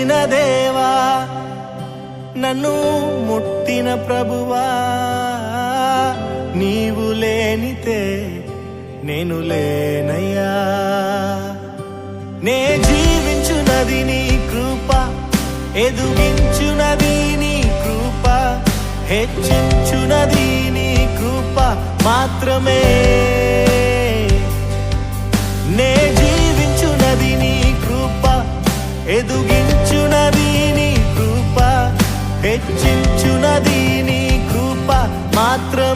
పిలిచిన దేవా, నన్ను ముట్టిన ప్రభువా, నీవు లేనితే నేను లేనయ్యా. నే జీవించునది నీ కృప, ఎదుగించునది నీ కృప, హెచ్చించునది నీ కృప మాత్రమే. నే జీవించునది నీ కృప, ఎదుగించునది నీ కృప, హెచ్చించునది నీ కృప మాత్రమే.